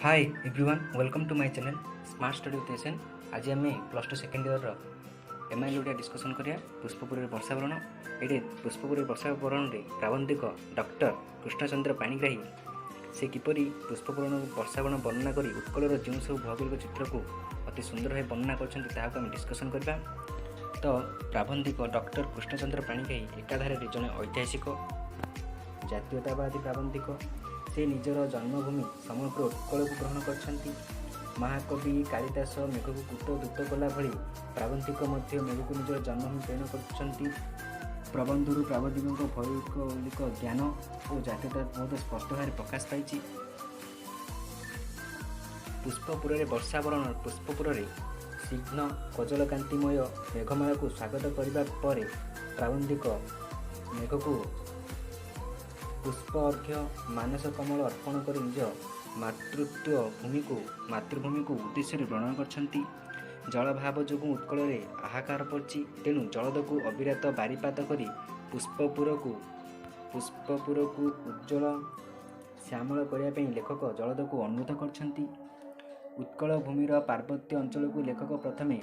Hi everyone welcome to my channel Smart Study with SN. आज आम +2 second year MIL Odia discussion करिया पुष्पपुर वर्षावरण। ये पुष्पपुर वर्षावरण में प्राबंधिक डॉक्टर कृष्णचंद्र पाणिग्राही से किपरि पुष्पपुर वर्षावरण वर्णना कर उत्कलर जो सब भौगोलिक चित्र को अति सुंदर भाव वर्णना कर डिस्कसन करवा। तो प्राबंधिक डॉक्टर कृष्णचंद्र पाणिग्राही एकाधारे जड़े ऐतिहासिक जातीयतावादी प्राबंधिक। से निजर जन्मभूमि समग्र उत्कल को ग्रहण करछंती। महाकवि कालिदास मेघ को कूट दूत कला भली प्राबंधिक मेघ को निजर जन्मभूमि प्रेरण करछंती। प्रबंधरू प्राबंधिकों भौगोलिक ज्ञान और जातीयता बहुत स्पष्ट भाव प्रकाश पाई। पुष्पपुर वर्षावरण पुष्पपुर शीघ्न कजल कांतिमय मेघमाला को स्वागत करने पर प्राबंधिक मेघ को पुष्प अर्घ्य मानस कमल अर्पण कर निज मातृभूमि को उद्देश्य वर्णन करछंती। जलभाव जो उत्कल हाहाकार पड़ी तेणु जलद को अविरत बारिपात कर पुष्पपुर को उज्जवल श्यामल करने लेखक जलद को अनुरोध करछंती। उत्कल भूमिर पार्वत्य अंचल को लेखक प्रथमे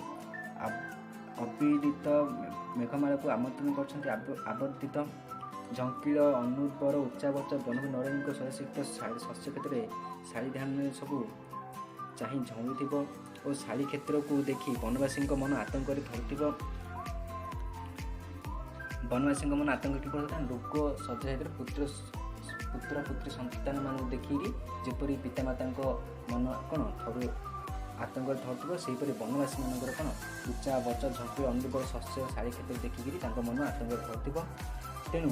अविदित मेघमाला को आमंत्रण करछंती। आवर्तित झंकिल अनुर्वर उच्चावच बनभू नरेन्द्र स्वयंसिक्त शस्य क्षेत्र में शाड़ी धान सबू चाह झुलुव और शाड़ी क्षेत्र को देखी वनवासी मन आतंक वनवासी मन आतंक कि लोक सजा पुत्र पुत्री संतान मान देखी जेपरी पितामाता मन कौन थोड़े आतंक धरुव से वनवासी मानकर कौन उच्चा बच झंकिल अनुर्वर शस्य शाड़ी क्षेत्र देखिकी मन आतंक धरुव तेणु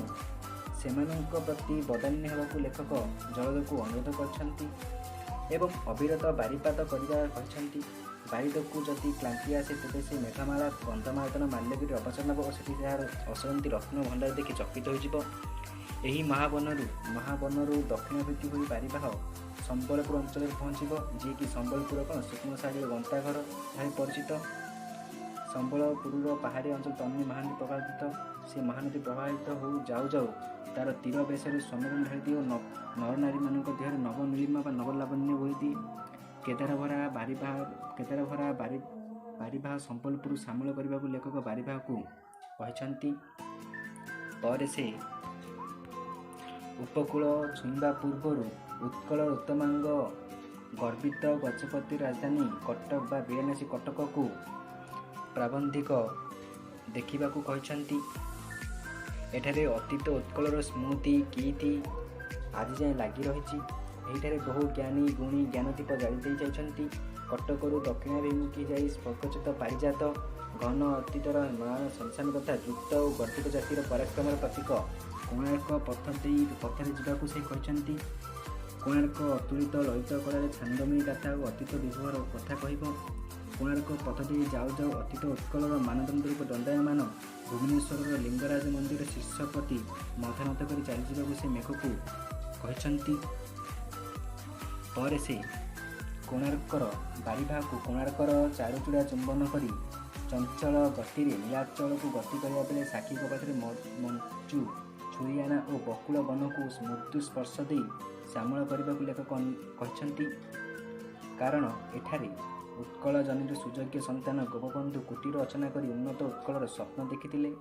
सेमानंक प्रति बदान्य होगा लेखक जलद को अनुरोध करछंती एवं अविरत बारिपात करछंती। बारिद को जदि क्लांति आसे तेज से मेघमाला गंधमार्दन माल्यगिरी अवसर नब और असरती रत्न भंडार देखि चकित हो। महावनरू दक्षिणाभिमुखी हुई बारिबाह संबलपुर अंचल पहुँचब जी कि संबलपुर कौन सुक्ष्मशाली गंताघर भाई परिचित। संबलपुर पहाड़ी अंचल तन्वी महानदी प्रभावित से महानदी प्रभावित हो जाऊ जाऊ तार तीर बेश सम्मेलन ढाली और नर नारी मान देह नवनीलिमा नवलावण्य बोही केदारभरा बारिबाह संबलपुर सामल करने को लेखक बारिबाह को कहते। पर से उपकूल छुईवा पूर्वर उत्कल उत्तमांग गर्वित गजपति राजधानी कटक बा विरानासी कटक को प्राबंधिक देखा कहते। एठारे अतीत उत्कलर स्मृति कीर्ति आज जाए लगी रही। एठारे बहु ज्ञानी गुणी ज्ञानदीप जाली जाइछंती। कटकरू दक्षिणाभिमुखी जाई स्पर्गचित पारिजात घन अतीतर महान संसान तथा द्रुत और गर्वित जातिर पराक्रमर प्रतीक कोणार्क पथरे जावाक से कहते। कोणार्क अतुलित ललित कलार छांदमयी गाथा और अतीत विभवर कथा कहब। कोणार्क पथ दे जाऊ जाऊ अतीत उत्कलर मानदंड रूप दंडायमान भुवनेश्वर लिंगराज मंदिर शीर्ष प्रति मथानत कर चलीजा से मेघ को कहते। पर से कोणार्कर बारिबाह को कोणार्कर चारुचूड़ा चुंबन कर चंचल गति नीलाचल को गति करने बेले साक्षी पाखे मंचू छुरीआना और बकुल वन को मृत्यु स्पर्श दे श्यामल करने को लेखक कहते। कारण एठारे उत्कल जनिर सुयोग्य संतान गोपबंधु कुटीर रचना कर उन्नत उत्कलर स्वप्न देखी।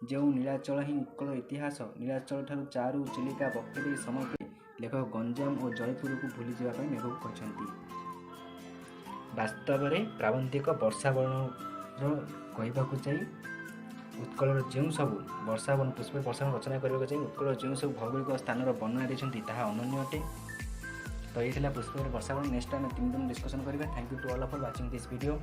जो नीलाचल ही उत्कल इतिहास नीलाचल ठारू चारू चिलिका बक्तेरी समग्र लेखक गंजाम और जयपुर को भूली जावाई मेघ को कहते। वास्तव में प्राबंधिक वर्षावरण कहवाक चाहिए उत्कलर जो सब वर्षावरण पुष्प वर्षावरण रचना करने चाहिए उत्कलर जो सब भौगोलिक स्थान वर्णना देते ताहा अनन्य अटे। तो ये पुष्प वर्षावरण नेक्स्ट टाइम 3 दिन डिस्कसन करेंगे। Thank you to all for watching this video.